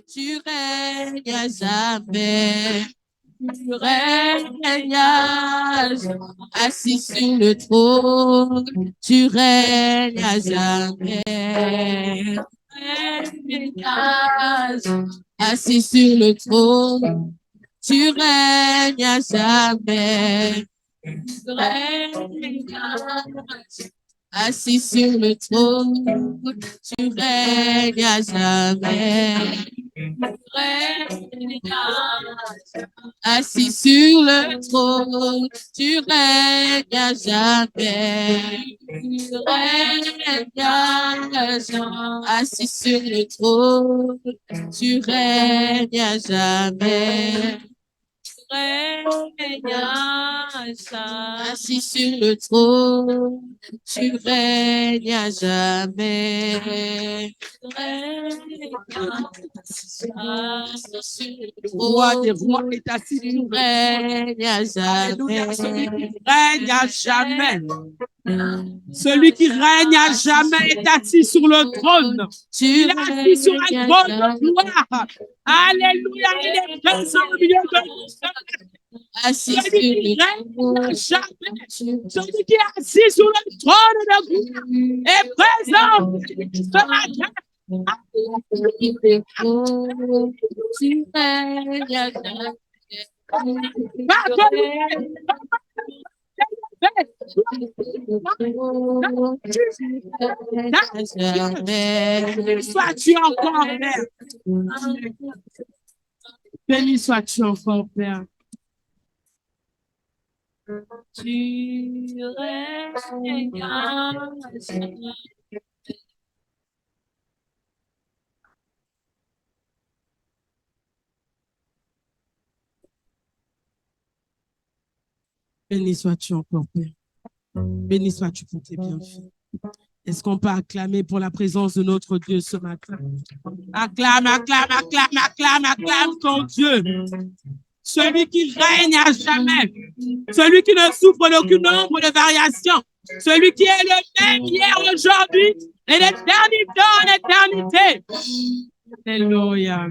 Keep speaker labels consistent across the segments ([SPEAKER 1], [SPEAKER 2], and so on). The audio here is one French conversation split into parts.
[SPEAKER 1] Tu règnes à jamais. Tu règnes assis sur le trône. Tu règnes à jamais. Tu règnes assis sur le trône. Tu règnes à jamais. Tu règnes assis sur le trône. Tu règnes à jamais. Assis sur le trône, tu règnes à jamais. Tu règnes à jamais. Assis sur le trône, tu règnes à jamais. Tu règnes à jamais. Assis sur le trône, tu règnes à jamais. Le roi des rois est assis sur le trône. Alléluia, celui qui règne à jamais. Celui qui règne à jamais est assis sur le trône. Il est assis sur un trône de gloire. Alléluia, il est présent au milieu de nous. Celui qui règne à jamais. Celui qui est assis sur le trône de gloire est présent ce matin. Béni sois-tu encore, Père. Béni sois-tu encore, Père. Tu règnes à jamais. Béni sois-tu encore, Père. Béni sois-tu pour tes bienfaits. Est-ce qu'on peut acclamer pour la présence de notre Dieu ce matin? Acclame, acclame, acclame, acclame, acclame ton Dieu. Celui qui règne à jamais. Celui qui ne souffre d'aucune ombre de variation. Celui qui est le même hier, aujourd'hui et l'éternité en éternité. Alléluia.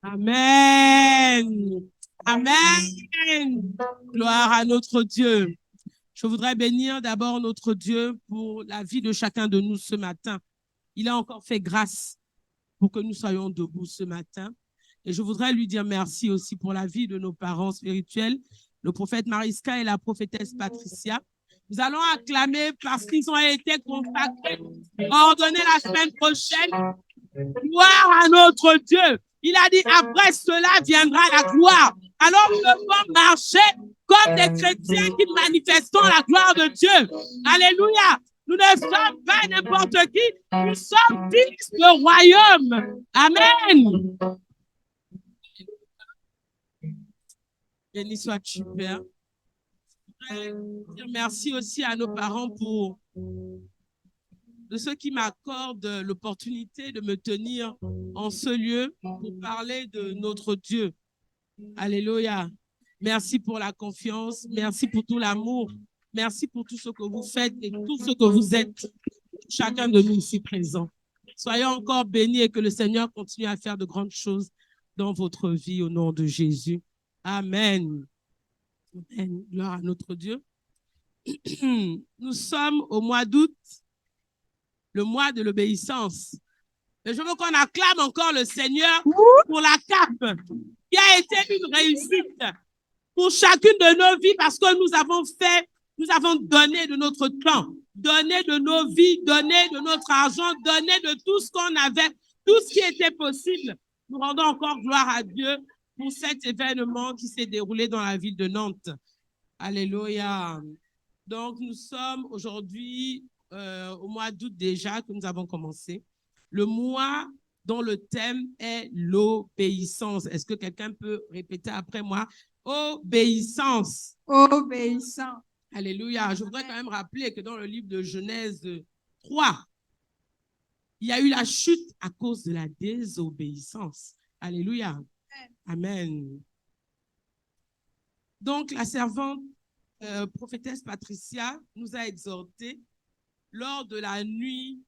[SPEAKER 1] Amen. Amen. Gloire à notre Dieu. Je voudrais bénir d'abord notre Dieu pour la vie de chacun de nous ce matin. Il a encore fait grâce pour que nous soyons debout ce matin. Et je voudrais lui dire merci aussi pour la vie de nos parents spirituels, le prophète Mariska et la prophétesse Patricia. Nous allons acclamer parce qu'ils ont été consacrés, ordonnés la semaine prochaine. Gloire à notre Dieu. Il a dit, après cela viendra la gloire. Alors nous devons marcher comme des chrétiens qui manifestons la gloire de Dieu. Alléluia. Nous ne sommes pas n'importe qui. Nous sommes fils du royaume. Amen. Béni sois-tu, Père. Merci aussi à nos parents pour de ceux qui m'accordent l'opportunité de me tenir en ce lieu pour parler de notre Dieu. Alléluia. Merci pour la confiance. Merci pour tout l'amour. Merci pour tout ce que vous faites et tout ce que vous êtes, chacun de nous ici présents. Soyons encore bénis et que le Seigneur continue à faire de grandes choses dans votre vie au nom de Jésus. Amen. Amen. Gloire à notre Dieu. Nous sommes au mois d'août, le mois de l'obéissance. Et je veux qu'on acclame encore le Seigneur pour la cape qui a été une réussite pour chacune de nos vies parce que nous avons donné de notre temps, donné de nos vies, donné de notre argent, donné de tout ce qu'on avait, tout ce qui était possible. Nous rendons encore gloire à Dieu pour cet événement qui s'est déroulé dans la ville de Nantes. Alléluia. Donc, nous sommes aujourd'hui au mois d'août déjà que nous avons commencé. Le mois dont le thème est l'obéissance. Est-ce que quelqu'un peut répéter après moi? Obéissance.
[SPEAKER 2] Obéissance.
[SPEAKER 1] Alléluia. Je voudrais quand même rappeler que dans le livre de Genèse 3, il y a eu la chute à cause de la désobéissance. Alléluia. Amen. Donc, la servante prophétesse Patricia nous a exhortés lors de la nuit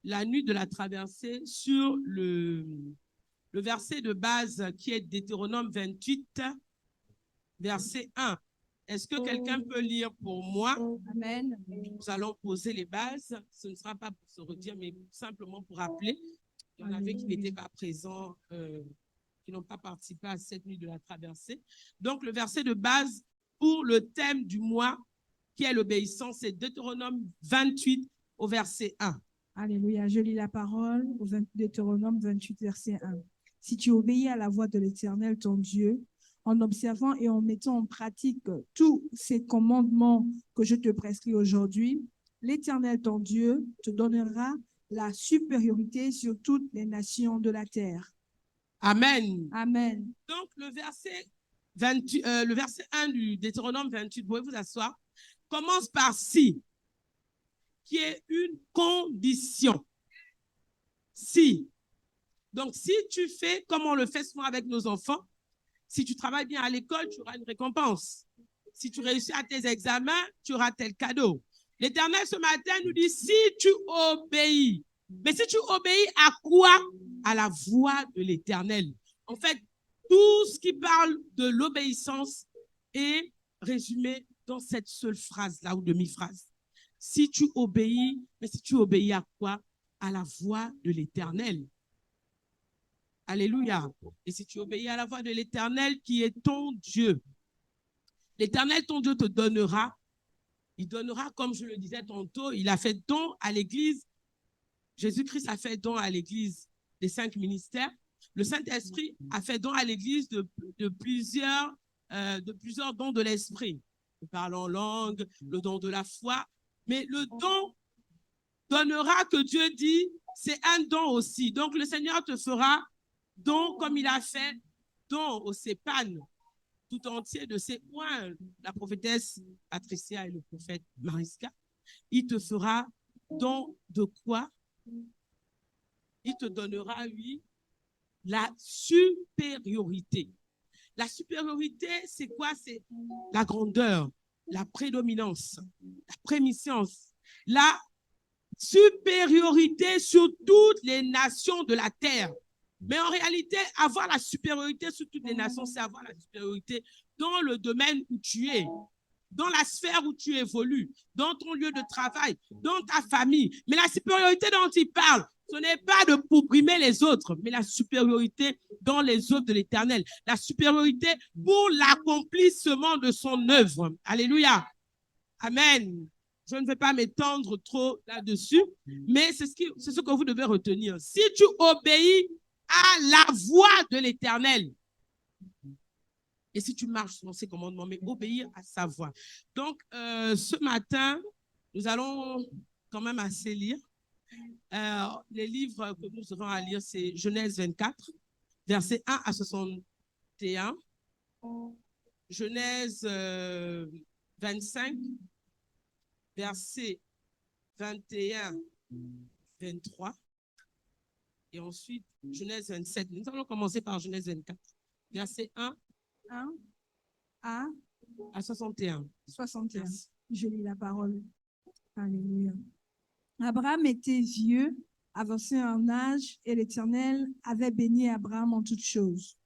[SPEAKER 1] la nuit de la traversée sur le verset de base qui est Deutéronome 28, verset 1. Est-ce que quelqu'un peut lire pour moi?
[SPEAKER 2] Amen.
[SPEAKER 1] Nous allons poser les bases. Ce ne sera pas pour se redire, mais simplement pour rappeler. Il y en avait qui n'étaient pas présents, qui n'ont pas participé à cette nuit de la traversée. Donc, le verset de base pour le thème du mois, qui est l'obéissance, c'est Deutéronome 28 au verset 1.
[SPEAKER 2] Alléluia. Je lis la parole au Deutéronome 28, verset 1. Si tu obéis à la voix de l'Éternel, ton Dieu, en observant et en mettant en pratique tous ces commandements que je te prescris aujourd'hui, l'Éternel, ton Dieu, te donnera la supériorité sur toutes les nations de la terre.
[SPEAKER 1] Amen.
[SPEAKER 2] Amen.
[SPEAKER 1] Donc, le verset 1 du Deutéronome 28, vous pouvez vous asseoir, commence par si, qui est une condition. Si. Donc, si tu fais comme on le fait souvent avec nos enfants, si tu travailles bien à l'école, tu auras une récompense. Si tu réussis à tes examens, tu auras tel cadeau. L'Éternel, ce matin, nous dit, si tu obéis. Mais si tu obéis à quoi? À la voix de l'Éternel. En fait, tout ce qui parle de l'obéissance est résumé dans cette seule phrase-là ou demi-phrase. Si tu obéis, mais si tu obéis à quoi? À la voix de l'Éternel. Alléluia. Et si tu obéis à la voix de l'Éternel qui est ton Dieu, l'Éternel, ton Dieu, te donnera. Il donnera, comme je le disais tantôt, il a fait don à l'Église. Jésus-Christ a fait don à l'Église des 5 ministères. Le Saint-Esprit a fait don à l'Église de plusieurs dons de l'Esprit. Le parler en langue, le don de la foi. Mais le don donnera que Dieu dit, c'est un don aussi. Donc, le Seigneur te fera don comme il a fait don au Cépan tout entier de ses points, la prophétesse Patricia et le prophète Mariska. Il te fera don de quoi? Il te donnera, lui, la supériorité. La supériorité, c'est quoi? C'est la grandeur, la prédominance, la prémiscence, la supériorité sur toutes les nations de la terre. Mais en réalité, avoir la supériorité sur toutes les nations, c'est avoir la supériorité dans le domaine où tu es, dans la sphère où tu évolues, dans ton lieu de travail, dans ta famille. Mais la supériorité dont il parle, ce n'est pas de brimer les autres, mais la supériorité dans les œuvres de l'Éternel. La supériorité pour l'accomplissement de son œuvre. Alléluia. Amen. Je ne vais pas m'étendre trop là-dessus, mais c'est ce que vous devez retenir. Si tu obéis à la voix de l'Éternel, et si tu marches dans ses commandements, mais obéir à sa voix. Donc, ce matin, nous allons quand même assez lire. Les livres que nous aurons à lire, c'est Genèse 24, versets 1 à 61, Genèse 25, versets 21, 23, et ensuite Genèse 27. Nous allons commencer par Genèse 24, verset 1 à 61.
[SPEAKER 2] 61. Je lis la parole. Alléluia. Abraham était vieux, avancé en âge, et l'Éternel avait béni Abraham en toutes choses.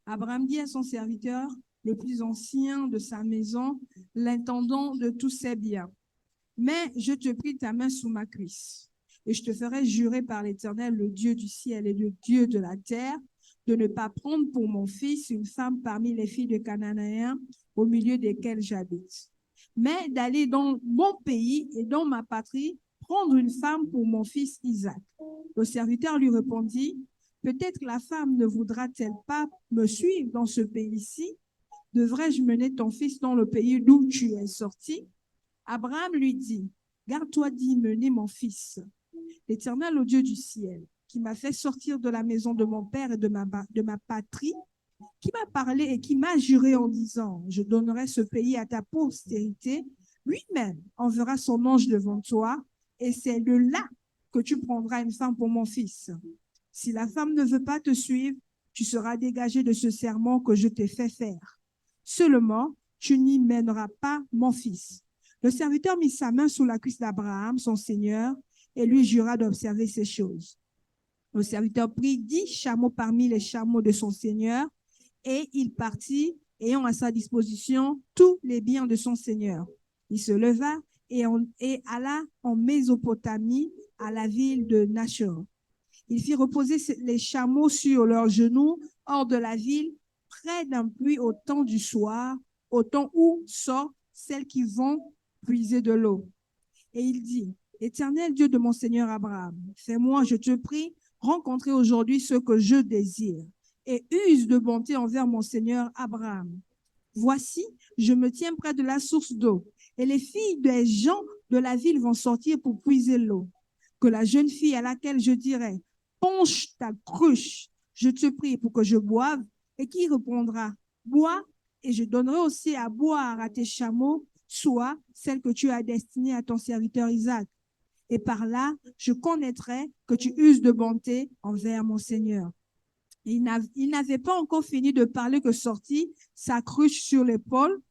[SPEAKER 2] Abraham dit à son serviteur, le plus ancien de sa maison, l'intendant de tous ses biens, « Mais je te prie ta main sous ma cuisse, et je te ferai jurer par l'Éternel, le Dieu du ciel et le Dieu de la terre, de ne pas prendre pour mon fils une femme parmi les filles de Cananéens au milieu desquelles j'habite, mais d'aller dans mon pays et dans ma patrie, prendre une femme pour mon fils Isaac. » Le serviteur lui répondit, « Peut-être la femme ne voudra-t-elle pas me suivre dans ce pays-ci? Devrais-je mener ton fils dans le pays d'où tu es sorti? » Abraham lui dit, « Garde-toi d'y mener mon fils. L'Éternel, au Dieu du ciel, qui m'a fait sortir de la maison de mon père et de ma patrie, qui m'a parlé et qui m'a juré en disant, je donnerai ce pays à ta postérité, lui-même enverra son ange devant toi, et c'est de là que tu prendras une femme pour mon fils. Si la femme ne veut pas te suivre, tu seras dégagé de ce serment que je t'ai fait faire. Seulement, tu n'y mèneras pas mon fils. » Le serviteur mit sa main sous la cuisse d'Abraham, son seigneur, et lui jura d'observer ces choses. Le serviteur prit 10 chameaux parmi les chameaux de son seigneur et il partit, ayant à sa disposition tous les biens de son seigneur. Il se leva et alla en Mésopotamie, à la ville de Nachor. Il fit reposer les chameaux sur leurs genoux hors de la ville, près d'un puits au temps du soir, au temps où sortent celles qui vont puiser de l'eau. Et il dit, Éternel Dieu de mon Seigneur Abraham, fais-moi, je te prie, rencontrer aujourd'hui ce que je désire et use de bonté envers mon Seigneur Abraham. Voici, je me tiens près de la source d'eau et les filles des gens de la ville vont sortir pour puiser l'eau. Que la jeune fille à laquelle je dirai, penche ta cruche, je te prie pour que je boive, et qui répondra, bois, et je donnerai aussi à boire à tes chameaux, soit celle que tu as destinée à ton serviteur Isaac. Et par là, je connaîtrai que tu uses de bonté envers mon Seigneur. Il n'avait pas encore fini de parler que sortit sa cruche sur l'épaule.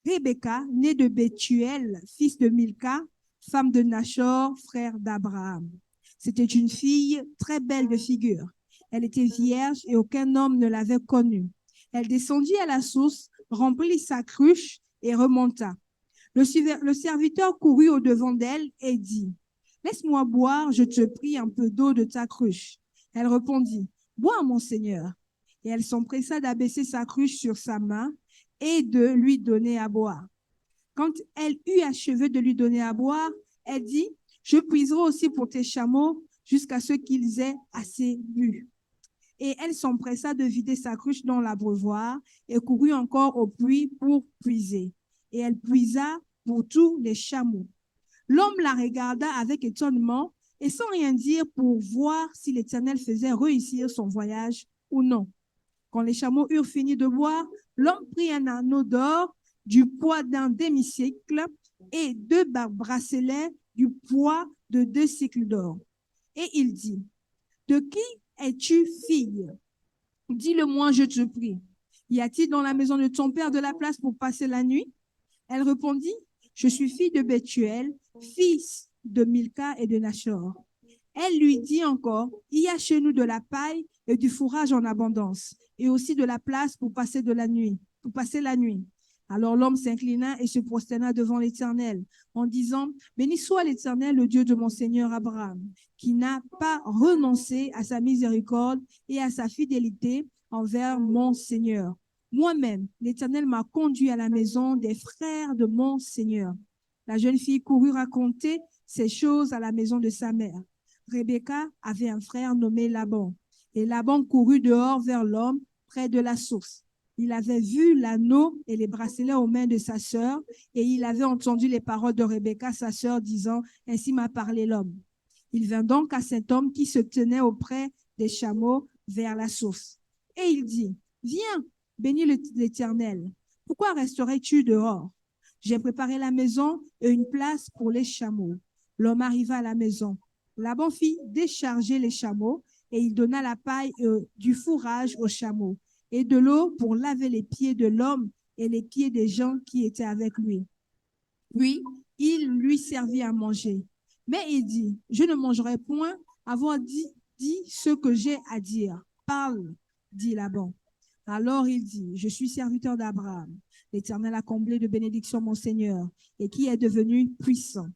[SPEAKER 2] Rebecca, née de Bethuel, fils de Milca, femme de Nachor, frère d'Abraham. C'était une fille très belle de figure. Elle était vierge et aucun homme ne l'avait connue. Elle descendit à la source, remplit sa cruche et remonta. Le serviteur courut au-devant d'elle et dit, « Laisse-moi boire, je te prie, un peu d'eau de ta cruche. » Elle répondit, « Bois, mon Seigneur. » Et elle s'empressa d'abaisser sa cruche sur sa main et de lui donner à boire. Quand elle eut achevé de lui donner à boire, elle dit, « Je puiserai aussi pour tes chameaux jusqu'à ce qu'ils aient assez bu. » Et elle s'empressa de vider sa cruche dans l'abreuvoir et courut encore au puits pour puiser. Et elle puisa pour tous les chameaux. L'homme la regarda avec étonnement et sans rien dire pour voir si l'Éternel faisait réussir son voyage ou non. Quand les chameaux eurent fini de boire, l'homme prit un anneau d'or du poids d'un demi-sicle et 2 bracelets du poids de 2 cycles d'or. Et il dit, « De qui es-tu fille? Dis-le-moi, je te prie. Y a-t-il dans la maison de ton père de la place pour passer la nuit? » Elle répondit, « Je suis fille de Bethuel, fils de Milca et de Nachor. » Elle lui dit encore, « Il y a chez nous de la paille et du fourrage en abondance, et aussi de la place pour passer la nuit. » Alors l'homme s'inclina et se prosterna devant l'Éternel, en disant, « Béni soit l'Éternel, le Dieu de mon Seigneur Abraham, qui n'a pas renoncé à sa miséricorde et à sa fidélité envers mon Seigneur. Moi-même, l'Éternel m'a conduit à la maison des frères de mon Seigneur. » La jeune fille courut raconter ces choses à la maison de sa mère. Rebecca avait un frère nommé Laban, et Laban courut dehors vers l'homme près de la source. Il avait vu l'anneau et les bracelets aux mains de sa sœur, et il avait entendu les paroles de Rebecca, sa sœur, disant, « Ainsi m'a parlé l'homme. » Il vint donc à cet homme qui se tenait auprès des chameaux vers la source. Et il dit, « Viens, bénis l'Éternel. Pourquoi resterais-tu dehors? J'ai préparé la maison et une place pour les chameaux. » L'homme arriva à la maison. Laban fit décharger les chameaux et il donna la paille et du fourrage aux chameaux et de l'eau pour laver les pieds de l'homme et les pieds des gens qui étaient avec lui. Puis, il lui servit à manger. Mais il dit, « Je ne mangerai point avant dit ce que j'ai à dire. » « Parle, dit Laban. Alors il dit, « Je suis serviteur d'Abraham. L'Éternel a comblé de bénédictions mon Seigneur, et qui est devenu puissant.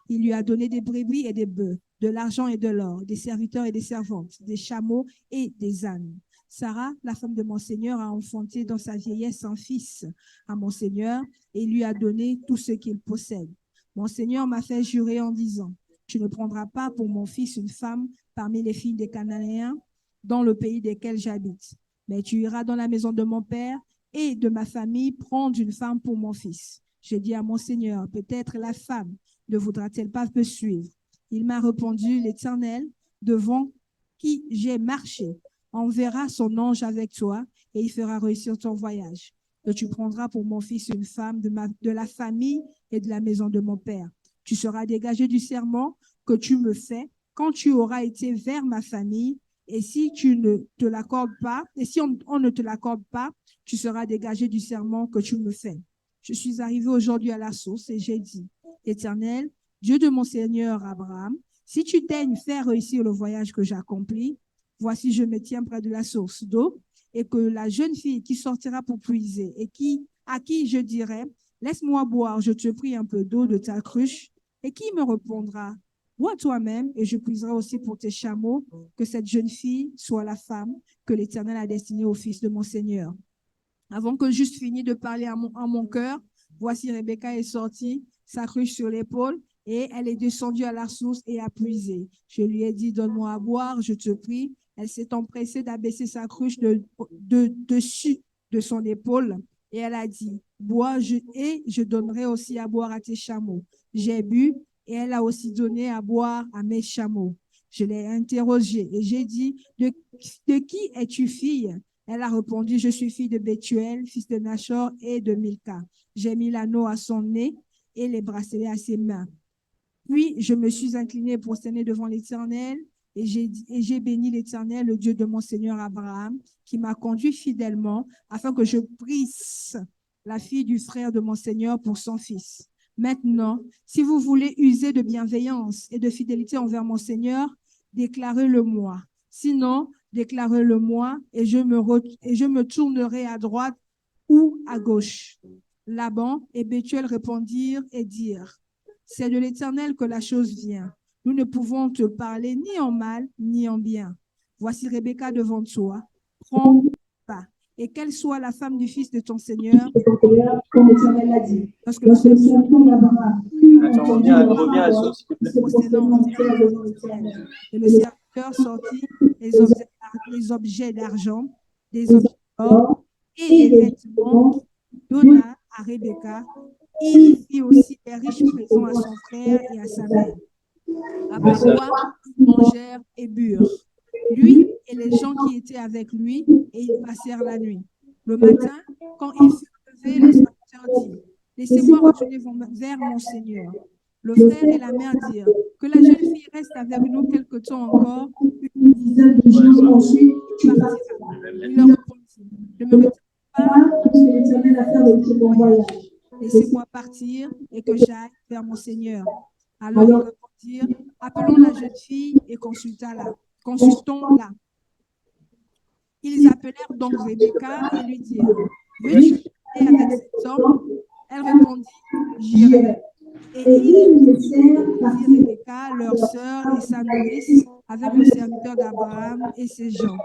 [SPEAKER 2] Il lui a donné des brebis et des bœufs, de l'argent et de l'or, des serviteurs et des servantes, des chameaux et des ânes. Sarah, la femme de mon Seigneur, a enfanté dans sa vieillesse un fils à mon Seigneur et lui a donné tout ce qu'il possède. Mon Seigneur m'a fait jurer en disant, tu ne prendras pas pour mon fils une femme parmi les filles des Cananéens dans le pays desquels j'habite, mais tu iras dans la maison de mon père et de ma famille prendre une femme pour mon fils. J'ai dit à mon Seigneur, peut-être la femme ne voudra-t-elle pas me suivre? Il m'a répondu, l'Éternel, devant qui j'ai marché, enverra son ange avec toi et il fera réussir ton voyage. Et tu prendras pour mon fils une femme de la famille et de la maison de mon père. Tu seras dégagé du serment que tu me fais quand tu auras été vers ma famille. Et si tu ne te l'accordes pas, et si on ne te l'accorde pas, tu seras dégagé du serment que tu me fais. Je suis arrivé aujourd'hui à la source et j'ai dit, Éternel, Dieu de mon Seigneur Abraham, Si tu daignes faire réussir le voyage que j'accomplis, voici, je me tiens près de la source d'eau, et que la jeune fille qui sortira pour puiser et à qui je dirai, laisse-moi boire, je te prie un peu d'eau de ta cruche, et qui me répondra, bois toi-même, et je puiserai aussi pour tes chameaux, que cette jeune fille soit la femme que l'Éternel a destinée au fils de mon Seigneur. Avant que j'eusse fini de parler à mon cœur, voici Rebecca est sortie, sa cruche sur l'épaule, et elle est descendue à la source et a puisé. Je lui ai dit, donne-moi à boire, je te prie. Elle s'est empressée d'abaisser sa cruche dessus de son épaule, et elle a dit, bois, et je donnerai aussi à boire à tes chameaux. J'ai bu, et elle a aussi donné à boire à mes chameaux. Je l'ai interrogée, et j'ai dit, de qui es-tu fille? Elle a répondu, je suis fille de Bethuel, fils de Nachor et de Milka. J'ai mis l'anneau à son nez et les bracelets à ses mains. Puis je me suis inclinée pour prosterner devant l'Éternel et j'ai béni l'Éternel, le Dieu de mon Seigneur Abraham, qui m'a conduit fidèlement afin que je prisse la fille du frère de mon Seigneur pour son fils. Maintenant, si vous voulez user de bienveillance et de fidélité envers mon Seigneur, déclarez-le-moi. Sinon, déclarez-le-moi et je me tournerai à droite ou à gauche. Laban et Bethuel répondirent et dirent, c'est de l'Éternel que la chose vient. Nous ne pouvons te parler ni en mal ni en bien. Voici Rebecca devant toi. Prends pas. Et qu'elle soit la femme du fils de ton Seigneur, comme l'Éternel l'a dit. Parce que le serviteur d'Abraham et le serviteur sortit les objets d'argent, des objets d'or et des vêtements qu'il donna à Rebecca. Il fit aussi des riches présents à son frère et à sa mère. Après quoi, ils mangèrent et burent, lui et les gens qui étaient avec lui, et ils passèrent la nuit. Le matin, quand ils furent levés, le serviteur dit, laissez-moi retourner vers mon Seigneur. Le frère et la mère dirent, que la jeune fille reste avec nous quelque temps encore, une dizaine de jours, ensuite tu partiras. Il leur répondit, ne me retirez pas, parce que l'Éternel a fait avec ce bon voyage. Laissez-moi partir et que j'aille vers mon Seigneur. Alors ils répondirent, appelons la jeune fille et consultons-la. Ils appelèrent donc Rebecca et lui dirent, veux-tu aller avec cet homme? Elle répondit, j'irai. Et ils laissèrent partir Rebecca, leur sœur et sa nourrice, avec le serviteur d'Abraham et ses gens.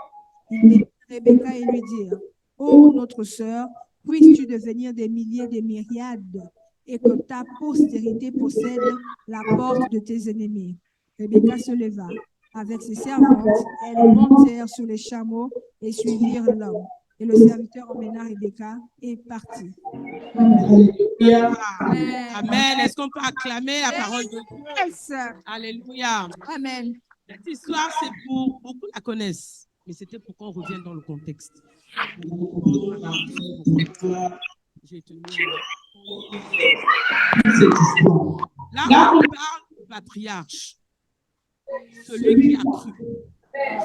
[SPEAKER 2] Ils bénirent Rebecca et lui dirent, ô notre sœur, puisses-tu devenir des milliers, des myriades, et que ta postérité possède la porte de tes ennemis. Rebecca se leva. Avec ses servantes, elles montèrent sur les chameaux et suivirent l'homme. Et le serviteur emmena Rebecca et partit.
[SPEAKER 1] Amen. Amen. Est-ce qu'on peut acclamer la parole de Dieu?
[SPEAKER 2] Yes.
[SPEAKER 1] Alléluia.
[SPEAKER 2] Amen.
[SPEAKER 1] Cette histoire, c'est pour beaucoup la connaissent, mais c'était pour qu'on revienne dans le contexte. J'ai tenu. Là, on parle du patriarche, celui qui a cru.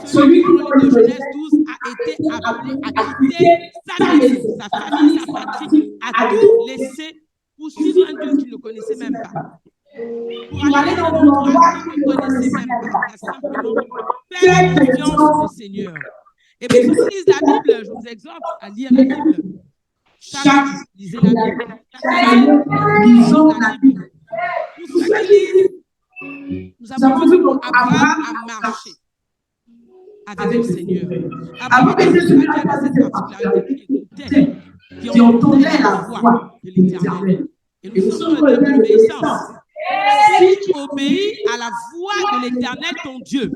[SPEAKER 1] Celui qui, dans le livre de Genèse 12, a été appelé à quitter sa maison, sa famille, sa patrie, à tout laisser pour suivre un Dieu qu'il ne connaissait même pas. Pour aller dans un endroit qu'il ne connaissait même pas. Il a simplement fait confiance au Seigneur. Et pour ceux qui lisent la Bible, je vous exhorte à lire la Bible. Chaque jour, lisez la Bible. Chaque année, lisons la Bible. Pour ceux qui lisent, nous avons vu qu'Abraham a marché avec le Seigneur. Abraham était celui qui avait cette particularité qui écoutait, qui entendait la voix de l'Éternel. Et nous sommes dans le thème de l'obéissance. Si tu obéis à la voix de l'Éternel, ton Dieu,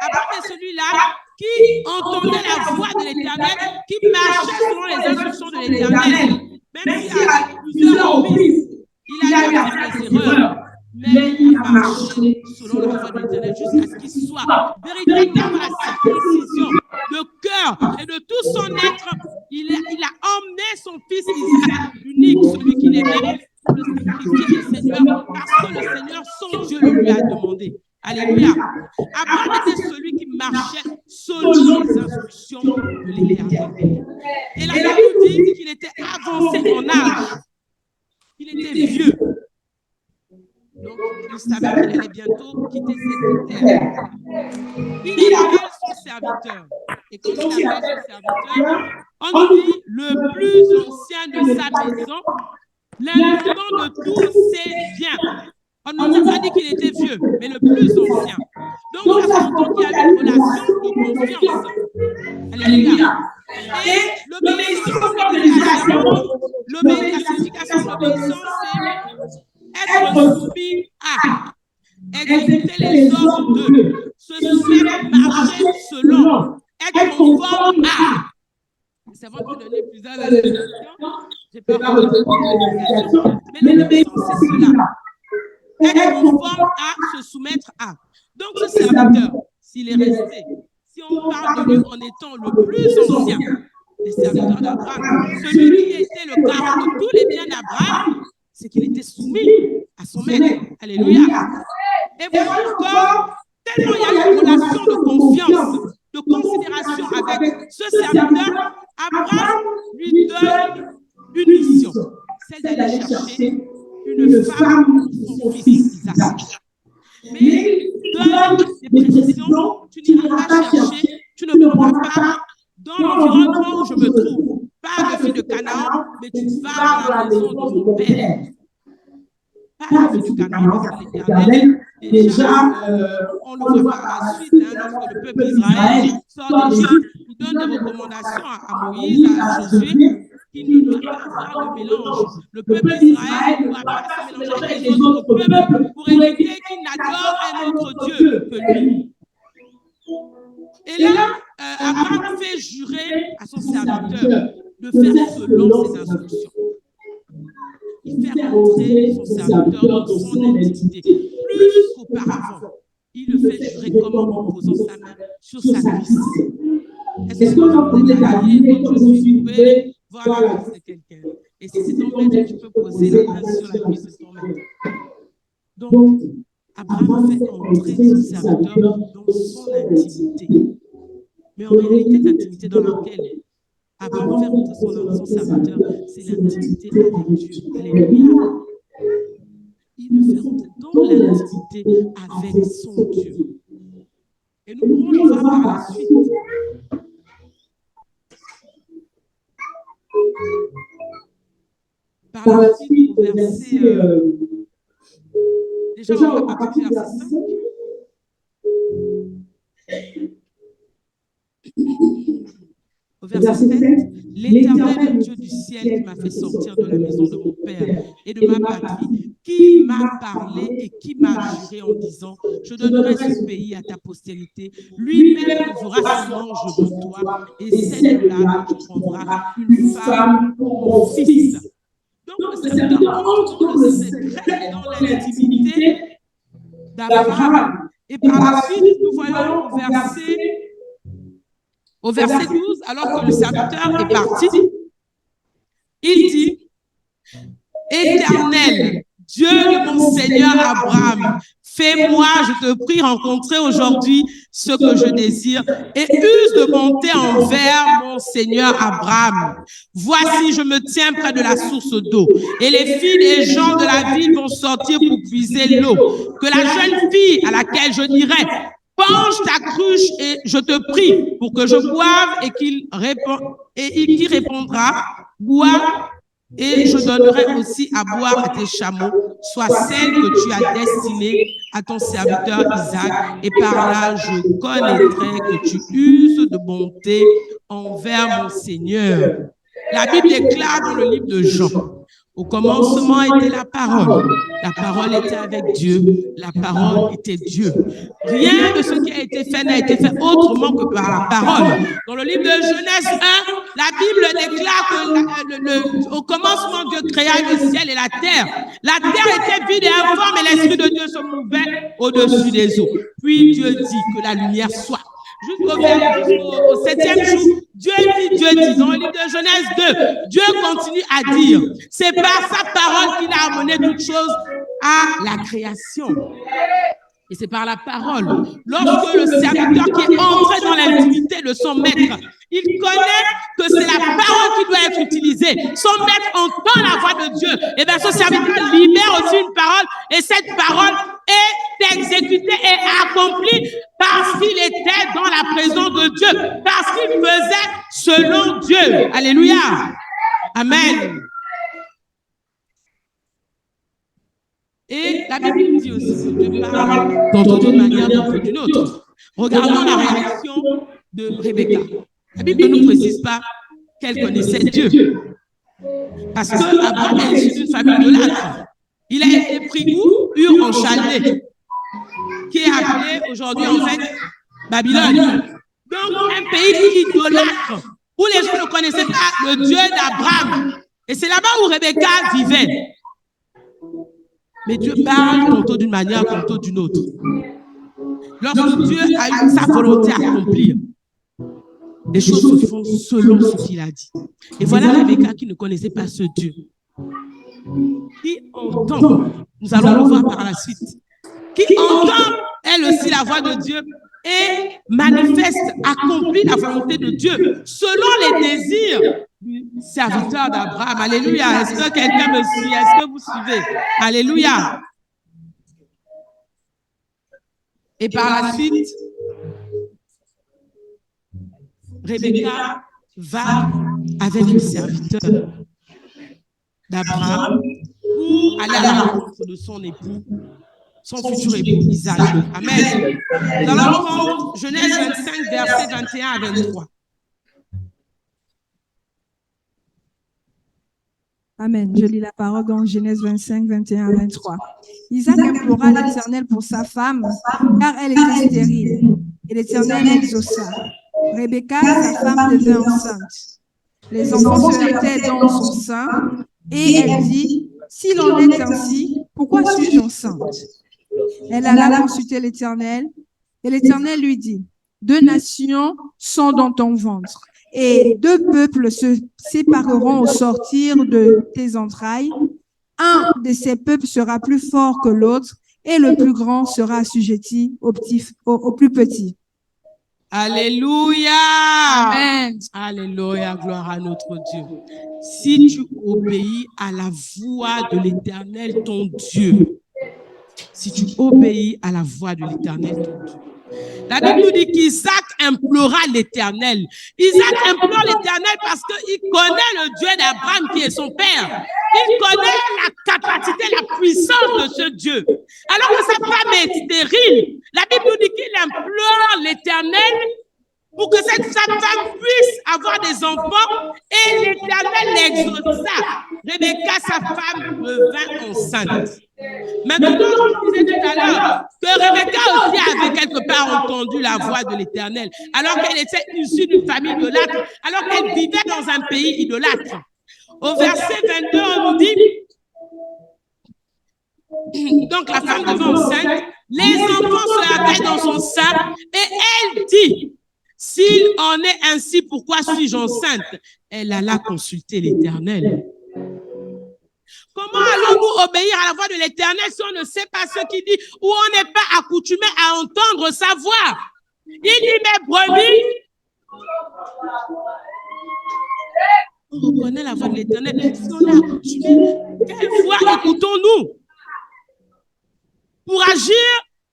[SPEAKER 1] Abraham est celui-là qui entendait la voix de l'Éternel, qui marchait selon les instructions de l'Éternel. Même s'il y a plusieurs reprises, il a eu à faire des erreurs, mais il a marché selon la voix de l'Éternel jusqu'à ce qu'il soit véritablement la circoncision de cœur et de tout son être. Il a emmené son fils Isaac, l'unique, celui qu'il aimait, pour le sacrifier au Seigneur, parce que le Seigneur, son Dieu, le lui a demandé. Alléluia. Abraham était celui qui marchait selon les instructions de l'Éternel. Et la Bible dit qu'il était avancé en âge. Il était vieux. Donc, il savait qu'il allait bientôt quitter cette terre. Il appelle son serviteur. Et quand il appelle son serviteur, on nous dit le plus ancien de sa maison, l'intendant de tous ses biens. On ne nous a pas dit qu'il était vieux, mais le plus ancien. Donc, ça fait longtemps qu'il y a une relation de confiance. Alléluia. Et l'obéissance, la signification de l'obéissance, c'est être soumis à, exécuter les ordres de, se soumettre, marcher selon, être conforme à. C'est vrai que donner plusieurs explications. J'ai pas vraiment de explications. Mais l'obéissance, c'est cela. Être conforme à, se soumettre à. Donc, ce serviteur, s'il est resté, si on parle de lui en étant le plus ancien des serviteurs d'Abraham, celui qui était le garant de tous les biens d'Abraham, c'est qu'il était soumis à son maître. Alléluia. Et voilà encore, tellement il y a une relation de confiance, de considération avec ce serviteur, Abraham lui donne une mission, celle d'aller chercher une femme pour son fils Isaac. Mais donne des précisions, tu n'iras pas chercher, tu ne pourras pas dans l'environnement où je me trouve, pas de fille de Canaan, mais tu vas dans la maison de mon père. Pas de fille de Canaan, parce que l'Éternel, déjà, on le voit par la suite, lorsque le peuple d'Israël sort d'Égypte, il donne des recommandations à Moïse, à Josué, qu'il ne doit pas avoir de mélange. Le peuple d'Israël ne doit pas se mélanger avec les autres peuples pour éviter qu'il n'adore un autre Dieu que lui. Et là, Abraham fait jurer à son serviteur de faire selon ses instructions. Il fait rentrer son serviteur dans son intimité, plus qu'auparavant. Il le fait jurer comment en posant sa main sur sa cuisse. Est-ce que vous êtes marié quand je suis coupé, voir la cuisse de quelqu'un? Et si c'est ton maître, tu peux poser la main sur la cuisse de ton maître. Donc, Abraham fait entrer son serviteur dans son intimité. Mais en réalité, l'intimité dans laquelle Abraham fait rentrer son serviteur, c'est l'intimité avec Dieu. Alléluia. Il le fait rentrer dans l'intimité avec son Dieu. Et nous pourrons le voir par la suite. Par la suite, au verset... déjà, on va partir du verset 5. Au verset 7, l'Éternel Dieu du ciel qui m'a fait sortir de la maison de mon père et de ma patrie, qui m'a parlé et qui m'a juré en disant, je donnerai ce pays à ta postérité, lui-même levera son ange devant toi, et celle-là, tu prendras une femme pour mon fils. Donc, le serviteur entre dans le secret, dans l'intimité d'Abraham. Et par la suite, nous voyons au verset 12, alors que le serviteur est parti, il dit, Éternel, Dieu de mon Seigneur Abraham, fais-moi, je te prie, rencontrer aujourd'hui ce que je désire et use de bonté envers mon Seigneur Abraham. Voici, je me tiens près de la source d'eau et les filles des gens de la ville vont sortir pour puiser l'eau. Que la jeune fille à laquelle je dirai, penche ta cruche et je te prie pour que je boive et qui répondra, bois et je donnerai aussi à boire à tes chameaux, soit celle que tu as destinée à ton serviteur Isaac, et par là je connaîtrai que tu uses de bonté envers mon Seigneur. La Bible déclare dans le livre de Jean, au commencement était la parole était avec Dieu, la parole était Dieu. Rien de ce qui a été fait n'a été fait autrement que par la parole. Dans le livre de Genèse 1, la Bible déclare que au commencement Dieu créa le ciel et la terre. La terre était vide et informe et l'Esprit de Dieu se mouvait au-dessus des eaux. Puis Dieu dit que la lumière soit. Jusqu'au 7e jour, Dieu dit, dans le livre de Genèse 2, Dieu continue à dire, c'est par sa parole qu'il a amené toutes choses à la création. Et c'est par la parole. Lorsque le serviteur qui est entré dans l'intimité de son maître, Il connaît que c'est la parole qui doit être utilisée. Son maître entend la voix de Dieu. Et bien, ce serviteur libère aussi une parole et cette parole est exécutée et accomplie parce qu'il était dans la présence de Dieu, parce qu'il faisait selon Dieu. Alléluia. Amen. Et la Bible dit aussi que Dieu parle tantôt d'une manière, tantôt d'une autre. Regardons la réaction de Rebecca. La Bible ne nous précise pas qu'elle connaissait Dieu. Parce qu'Abraham est issu d'une famille idolâtre. Il a été pris où? Ur en Chaldée, qui est appelé aujourd'hui en fait Babylone. Donc un pays idolâtre, où les gens ne connaissaient pas le Dieu d'Abraham. Et c'est là-bas où Rebecca vivait. Mais Dieu parle tantôt d'une manière, tantôt d'une autre. Lorsque Dieu a eu sa volonté à accomplir, les choses se font selon ce qu'il a dit. Et voilà Rebecca qui ne connaissait pas ce Dieu, qui entend, nous allons le voir par la suite, qui entend elle aussi la voix de Dieu et manifeste, accomplit la volonté de Dieu selon les désirs du serviteur d'Abraham. Alléluia. Est-ce que quelqu'un me suit? Est-ce que vous suivez? Alléluia. Et par la suite, Rebecca va avec le serviteur d'Abraham pour aller à la rencontre de son époux, son futur époux Isaac. Amen. Nous allons prendre Genèse 25, versets 21 à 23.
[SPEAKER 2] Amen. Je lis la parole dans Genèse 25, 21 à 23. Isaac implora l'Éternel pour sa femme, car elle était stérile. Et l'Éternel exauça. Rebecca, sa femme, devint enceinte. Les enfants se mettaient dans son sein, et elle dit, « S'il en est ainsi, pourquoi suis-je enceinte ?» Elle alla consulter l'Éternel, et l'Éternel lui dit, « Deux nations sont dans ton ventre, et deux peuples se sépareront au sortir de tes entrailles. Un de ces peuples sera plus fort que l'autre, et le plus grand sera assujetti au plus petit. »
[SPEAKER 1] Alléluia.
[SPEAKER 2] Amen.
[SPEAKER 1] Alléluia, gloire à notre Dieu. Si tu obéis à la voix de l'Éternel, ton Dieu, si tu obéis à la voix de l'Éternel, ton Dieu. La Bible nous dit qu'Isaac implora l'Éternel. Isaac implore l'Éternel parce qu'il connaît le Dieu d'Abraham qui est son père. Il connaît la capacité, la puissance de ce Dieu. Alors que sa femme est stérile, la Bible nous dit qu'il implore l'Éternel pour que cette femme puisse avoir des enfants et l'Éternel l'exauça. Rebecca, sa femme, devint enceinte. Maintenant, je disais tout à l'heure que Rebecca aussi avait quelque part entendu la voix de l'Éternel, alors qu'elle était issue d'une famille idolâtre, alors qu'elle vivait dans un pays idolâtre. Au verset 22, on nous dit, donc la femme devint enceinte, les enfants se hâtaient dans son sein, et elle dit, s'il en est ainsi, pourquoi suis-je enceinte? Elle alla consulter l'Éternel. Comment allons-nous obéir à la voix de l'Éternel si on ne sait pas ce qu'il dit ou on n'est pas accoutumé à entendre sa voix? Il dit, mes brebis, on reconnaît la voix de l'Éternel. Si on est accoutumé, quelle voix écoutons-nous pour agir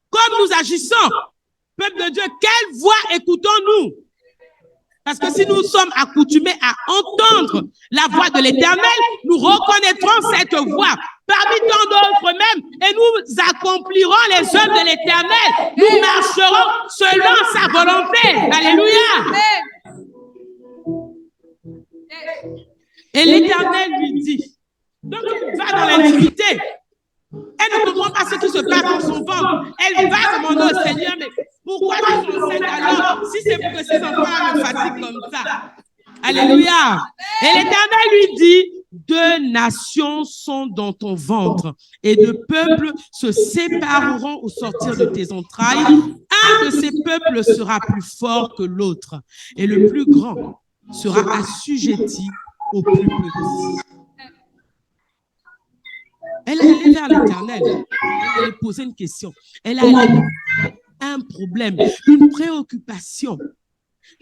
[SPEAKER 1] comme nous agissons? Peuple de Dieu, quelle voix écoutons-nous? Parce que si nous sommes accoutumés à entendre la voix de l'Éternel, nous reconnaîtrons cette voix parmi tant d'autres même et nous accomplirons les œuvres de l'Éternel. Nous marcherons selon sa volonté. Alléluia. Et l'Éternel lui dit, donc il va dans l'intimité. Elle ne comprend pas ce qui se passe dans son ventre. Elle va demander au Seigneur, mais pourquoi tu es enceinte alors si c'est pour que ces enfants me fatiguent comme ça? Alléluia. Et l'Éternel lui dit, deux nations sont dans ton ventre et deux peuples se sépareront au sortir de tes entrailles. Un de ces peuples sera plus fort que l'autre et le plus grand sera assujetti au plus petit. Elle est allée vers l'Éternel. Elle allait poser une question. Elle a un problème, une préoccupation.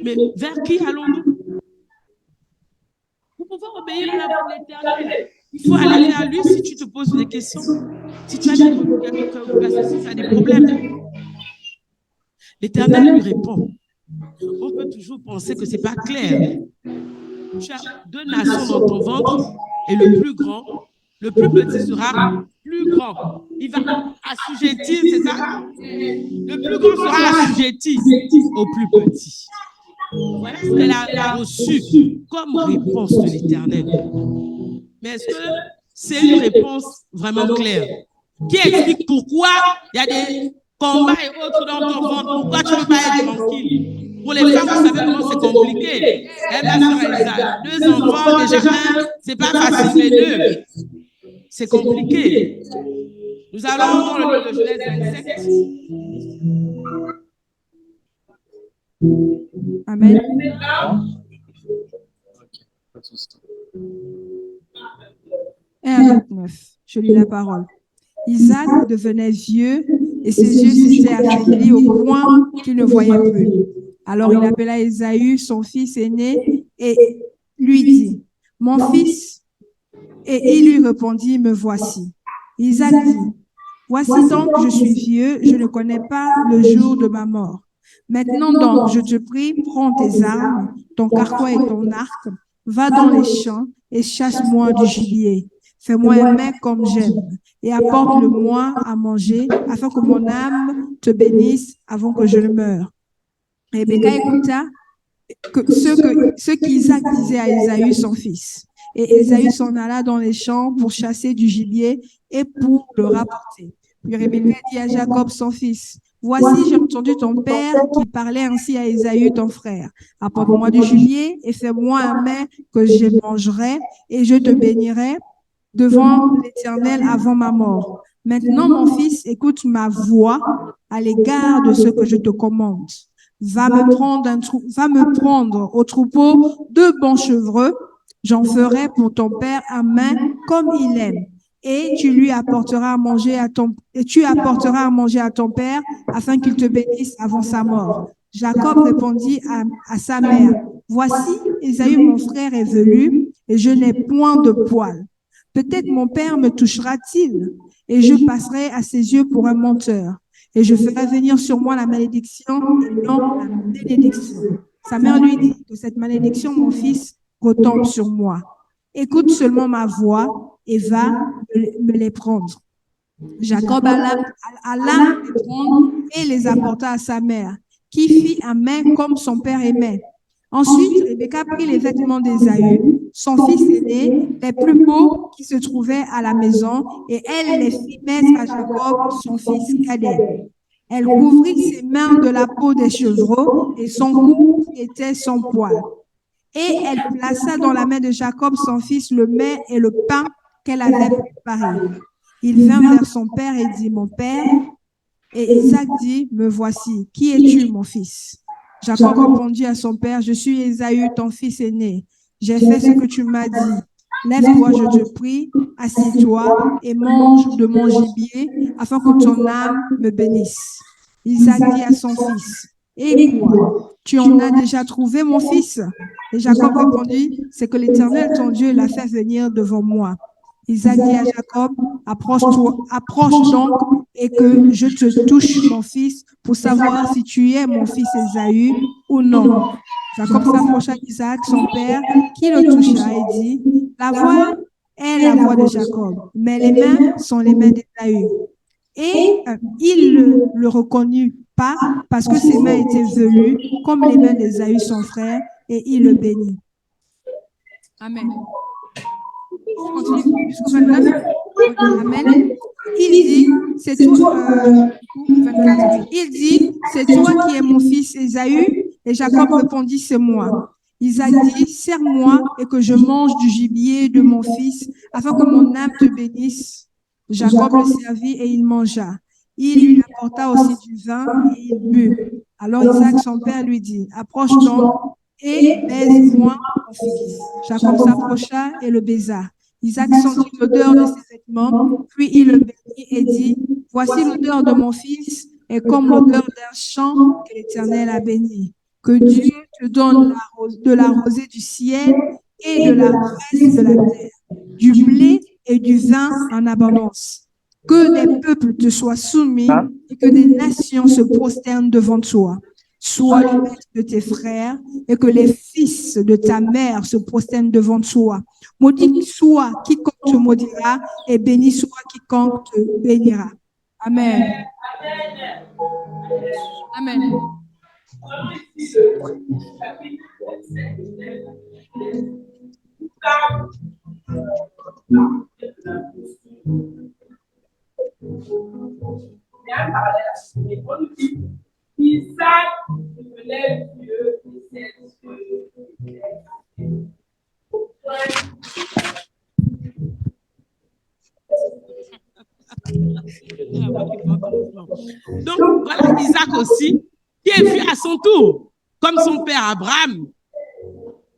[SPEAKER 1] Mais vers qui allons-nous? Pour pouvoir obéir à la voix de l'Éternel, il faut aller vers lui si tu te poses des questions. Si tu as des préoccupations, si tu as des problèmes, l'Éternel lui répond. On peut toujours penser que ce n'est pas clair. Tu as deux nations dans ton ventre et le plus grand, le plus petit sera plus grand. Il va assujettir, c'est ça? Le plus grand sera assujetti au plus petit. Voilà ce qu'elle a reçu comme réponse de l'Éternel. Mais est-ce que c'est une réponse vraiment claire? Qui explique pourquoi il y a des combats et autres dans ton ventre? Pourquoi tu ne peux pas être tranquille? Pour les femmes, vous savez comment c'est compliqué. Ma soeur Elsa, 2 enfants, déjà un, c'est pas facile, mais 2, c'est compliqué. Nous allons dans le livre de Genèse 27.
[SPEAKER 2] Amen. Et à 29, je lis la parole. Isaac devenait vieux et ses yeux s'étaient affaiblis au point qu'il ne voyait plus. Alors il appela Ésaü, son fils aîné, et lui dit, « Mon fils ?» Et il lui répondit, « Me voici. » Isaac dit, « Voici donc, je suis vieux, je ne connais pas le jour de ma mort. Maintenant donc, je te prie, prends tes armes, ton carquois et ton arc, va dans les champs et chasse-moi du gibier. Fais-moi un mets comme j'aime et apporte-le-moi à manger afin que mon âme te bénisse avant que je ne meure. » Rebecca écouta ce qu'Isaac disait à Ésaü, son fils. Et Ésaü s'en alla dans les champs pour chasser du gibier et pour le rapporter. Puis Rebecca dit à Jacob, son fils, « Voici, j'ai entendu ton père qui parlait ainsi à Ésaü, ton frère. Apporte-moi du gibier et fais-moi un mets que je mangerai et je te bénirai devant l'Éternel avant ma mort. Maintenant, mon fils, écoute ma voix à l'égard de ce que je te commande. Va me prendre au troupeau 2 bons chevreux. J'en ferai pour ton père un mets comme il aime. Et tu apporteras à manger à ton père afin qu'il te bénisse avant sa mort. Jacob répondit à sa mère, « Voici, Ésaü, mon frère, est velu et je n'ai point de poil. Peut-être mon père me touchera-t-il et je passerai à ses yeux pour un menteur. Et je ferai venir sur moi la malédiction et non la bénédiction. » Sa mère lui dit, « Que cette malédiction, mon fils, retombe sur moi. Écoute seulement ma voix et va me les prendre. » Jacob alla les prendre et les apporta à sa mère, qui fit un mets comme son père aimait. Ensuite, Rebecca prit les vêtements d'Ésaü, son fils aîné, les plus beaux qui se trouvaient à la maison, et elle les fit mettre à Jacob, son fils cadet. Elle couvrit ses mains de la peau des chevreaux et son cou qui était sans poil. Et elle plaça dans la main de Jacob, son fils, le mets et le pain qu'elle avait préparé. Il vint vers son père et dit, « Mon père ?» Et Isaac dit, « Me voici. Qui es-tu, mon fils ?» Jacob répondit à son père, « Je suis Ésaü, ton fils aîné. J'ai fait ce que tu m'as dit. Lève-toi, je te prie, assis-toi et mange de mon gibier afin que ton âme me bénisse. » Isaac dit à son fils, « Et quoi? Tu en as déjà trouvé, mon fils ?» Et Jacob répondit, « C'est que l'Éternel, ton Dieu, l'a fait venir devant moi. » Isaac dit à Jacob, « Approche donc et que je te touche, mon fils, pour savoir si tu es mon fils Ésaü ou non. » Jacob s'approcha d'Isaac, son père, qui le toucha et dit, « La voix est la voix de Jacob, mais les mains sont les mains d'Ésaü. » Et il ne le reconnut pas parce que ses mains étaient velues comme les mains d'Ésaü, son frère, et il le bénit. Amen. Continue jusqu'au 29. Amen. Il dit, c'est toi, 24. Il dit, c'est toi qui es mon fils Ésaü. Et Jacob répondit, c'est moi. Isaac dit, serre-moi et que je mange du gibier de mon fils afin que mon âme te bénisse. Jacob le servit et il mangea. Il lui apporta aussi du vin et il but. Alors Isaac, son père, lui dit, approche donc et baise-moi mon fils. Jacob s'approcha et le baisa. Isaac sentit l'odeur de ses vêtements, puis il le bénit et dit, voici l'odeur de mon fils, et comme l'odeur d'un champ que l'Éternel a béni. Que Dieu te donne de la rosée du ciel et de la graisse de la terre, du blé et du vin en abondance. Que des peuples te soient soumis et que des nations se prosternent devant toi. Sois le maître de tes frères et que les fils de ta mère se prosternent devant toi. Maudit soit quiconque te maudira et béni soit quiconque te bénira. Amen. Amen.
[SPEAKER 3] Isaac devenait vieux et
[SPEAKER 1] Donc, voilà Isaac aussi, qui est vieux à son tour, comme son père Abraham.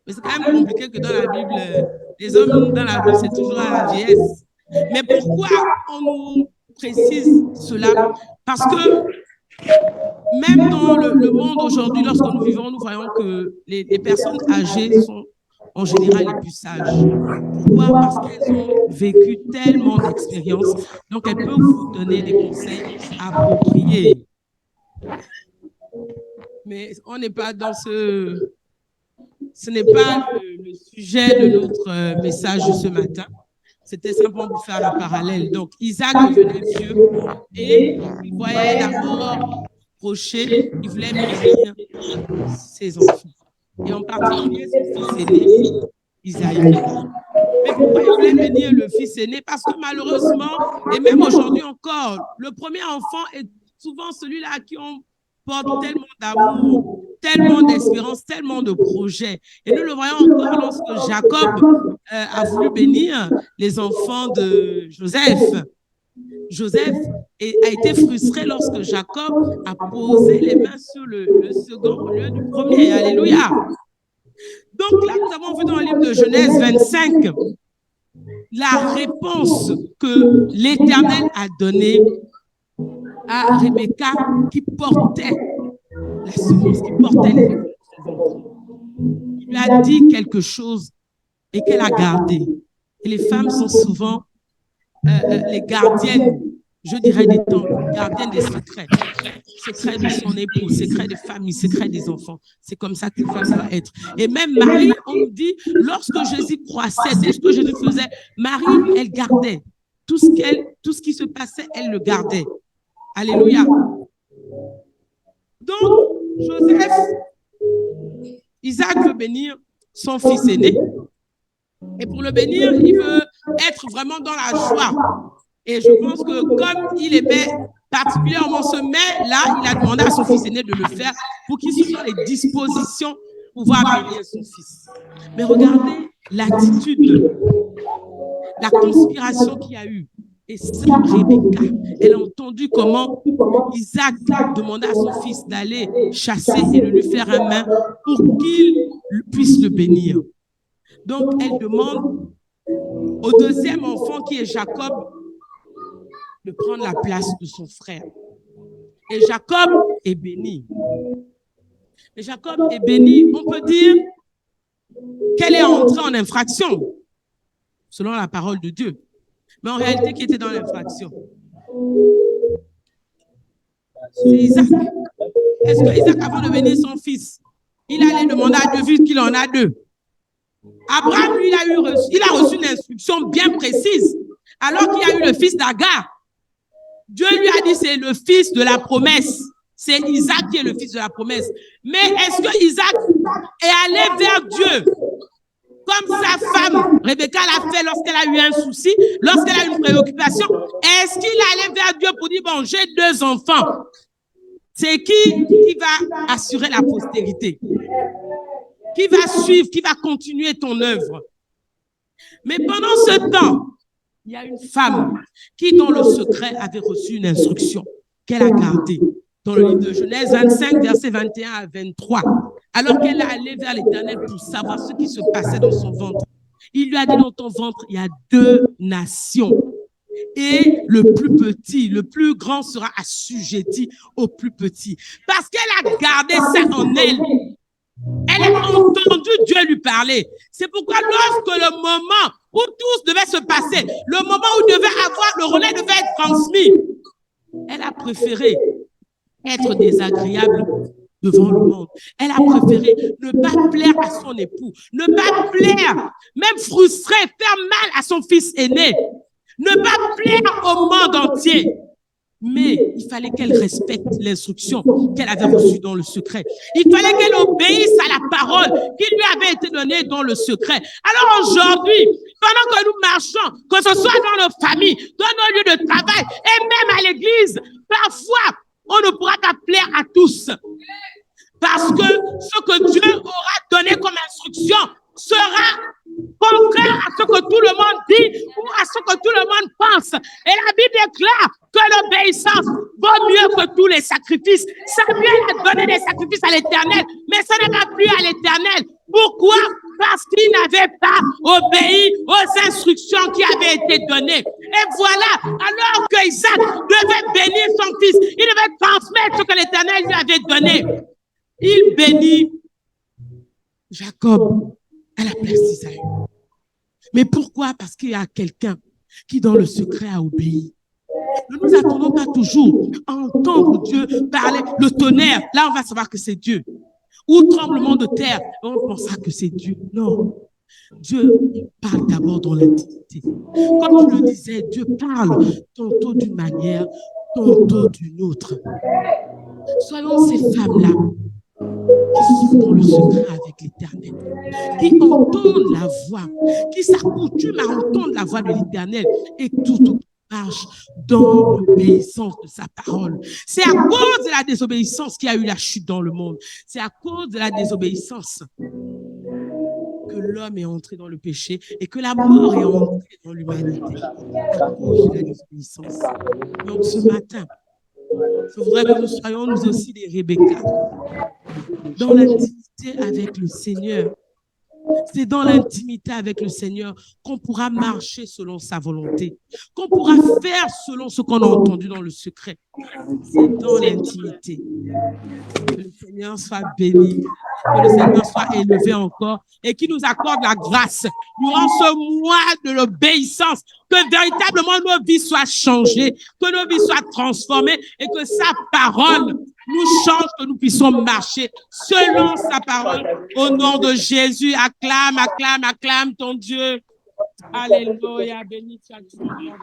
[SPEAKER 1] Mais c'est quand même compliqué que dans la Bible, les hommes dans la Bible, c'est toujours à la vieillesse. Mais pourquoi on nous précise cela? Parce que même dans le monde aujourd'hui, lorsque nous vivons, nous voyons que les personnes âgées sont en général les plus sages. Pourquoi? Parce qu'elles ont vécu tellement d'expériences, donc elles peuvent vous donner des conseils appropriés. Mais on n'est pas dans ce n'est pas le sujet de notre message de ce matin. C'était simplement pour faire le parallèle. Donc, Isaac devenait vieux et il voyait d'abord approcher, il voulait bénir ses enfants. Et en particulier son fils aîné, Isaïe. Mais pourquoi il voulait bénir le fils aîné? Parce que malheureusement, et même aujourd'hui encore, le premier enfant est souvent celui-là à qui on porte tellement d'amour, tellement d'espérance, tellement de projets. Et nous le voyons encore lorsque Jacob a voulu bénir les enfants de Joseph. Joseph a été frustré lorsque Jacob a posé les mains sur le second au lieu du premier. Alléluia. Donc là, nous avons vu dans le livre de Genèse 25 la réponse que l'Éternel a donnée à Rebecca qui portait la semence, qui portait les enfants. Il lui a dit quelque chose et qu'elle a gardé. Et les femmes sont souvent les gardiennes, je dirais des temps, gardiennes des secrets. Secrets de son époux, secrets de famille, secrets des enfants. C'est comme ça qu'une femme doit être. Et même Marie, on nous dit, lorsque Jésus croissait, tout ce que Jésus faisait, Marie, elle gardait. Tout ce qui se passait, elle le gardait. Alléluia. Donc, Joseph, Isaac veut bénir son fils aîné. Et pour le bénir, il veut être vraiment dans la joie. Et je pense que comme il aimait particulièrement ce mets-là, il a demandé à son fils aîné de le faire pour qu'il soit dans les dispositions pour pouvoir bénir son fils. Mais regardez l'attitude, la conspiration qu'il y a eu. Et c'est Rebecca, elle a entendu comment Isaac demandait à son fils d'aller chasser et de lui faire un main pour qu'il puisse le bénir. Donc, elle demande au deuxième enfant qui est Jacob de prendre la place de son frère. Et Jacob est béni. Mais Jacob est béni, on peut dire qu'elle est entrée en infraction, selon la parole de Dieu. Mais en réalité, qui était dans l'infraction? C'est Isaac. Est-ce que Isaac, avant de bénir son fils, il allait demander à Dieu, vu qu'il en a deux? Abraham, lui, il a reçu une instruction bien précise. Alors qu'il y a eu le fils d'Agar, Dieu lui a dit, c'est le fils de la promesse. C'est Isaac qui est le fils de la promesse. Mais est-ce que Isaac est allé vers Dieu comme sa femme, Rebecca l'a fait lorsqu'elle a eu un souci, lorsqu'elle a eu une préoccupation? Est-ce qu'il est allé vers Dieu pour dire, bon, j'ai deux enfants. C'est qui va assurer la postérité? Qui va suivre, qui va continuer ton œuvre? Mais pendant ce temps, il y a une femme qui, dans le secret, avait reçu une instruction qu'elle a gardée dans le livre de Genèse 25, versets 21 à 23. Alors qu'elle est allée vers l'Éternel pour savoir ce qui se passait dans son ventre. Il lui a dit, dans ton ventre, il y a deux nations. Et le plus petit, le plus grand sera assujetti au plus petit. Parce qu'elle a gardé ça en elle. Elle a entendu Dieu lui parler. C'est pourquoi lorsque le moment où tout devait se passer, le moment où le relais devait être transmis, elle a préféré être désagréable devant le monde. Elle a préféré ne pas plaire à son époux, ne pas plaire, même frustrée, faire mal à son fils aîné, ne pas plaire au monde entier. Mais il fallait qu'elle respecte l'instruction qu'elle avait reçue dans le secret. Il fallait qu'elle obéisse à la parole qui lui avait été donnée dans le secret. Alors aujourd'hui, pendant que nous marchons, que ce soit dans nos familles, dans nos lieux de travail et même à l'église, parfois, on ne pourra pas plaire à tous. Parce que ce que Dieu aura donné comme instruction sera contraire à ce que tout le monde dit ou à ce que tout le monde pense. Et la Bible déclare que l'obéissance vaut mieux que tous les sacrifices. Samuel a donné des sacrifices à l'Éternel, mais ça n'est pas plus à l'Éternel. Pourquoi? Parce qu'il n'avait pas obéi aux instructions qui avaient été données. Et voilà, alors que Isaac devait bénir son fils, il devait transmettre ce que l'Éternel lui avait donné. Il bénit Jacob à la place d'Isaïe. Mais pourquoi? Parce qu'il y a quelqu'un qui, dans le secret, a obéi. Ne nous attendons pas toujours à entendre Dieu parler, le tonnerre. Là, on va savoir que c'est Dieu. Ou tremblement de terre, on pensera que c'est Dieu. Non. Dieu parle d'abord dans l'intimité. Comme je le disais, Dieu parle tantôt d'une manière, tantôt d'une autre. Soyons ces femmes-là qui sont dans le secret avec l'Éternel, qui entendent la voix, qui s'accoutument à entendre la voix de l'Éternel et tout marche dans l'obéissance de sa parole. C'est à cause de la désobéissance qu'il y a eu la chute dans le monde. C'est à cause de la désobéissance que l'homme est entré dans le péché et que la mort est entrée dans l'humanité. À cause de la désobéissance. Donc ce matin, je voudrais que nous soyons nous aussi des Rebecca, dans l'intimité avec le Seigneur. C'est dans l'intimité avec le Seigneur qu'on pourra marcher selon sa volonté, qu'on pourra faire selon ce qu'on a entendu dans le secret. C'est dans l'intimité. Que le Seigneur soit béni, que le Seigneur soit élevé encore et qu'il nous accorde la grâce durant ce mois de l'obéissance, que véritablement nos vies soient changées, que nos vies soient transformées et que sa parole nous change, que nous puissions marcher selon sa parole. Au nom de Jésus, acclame, acclame, acclame ton Dieu. Alléluia, béni sois-tu, mon Père.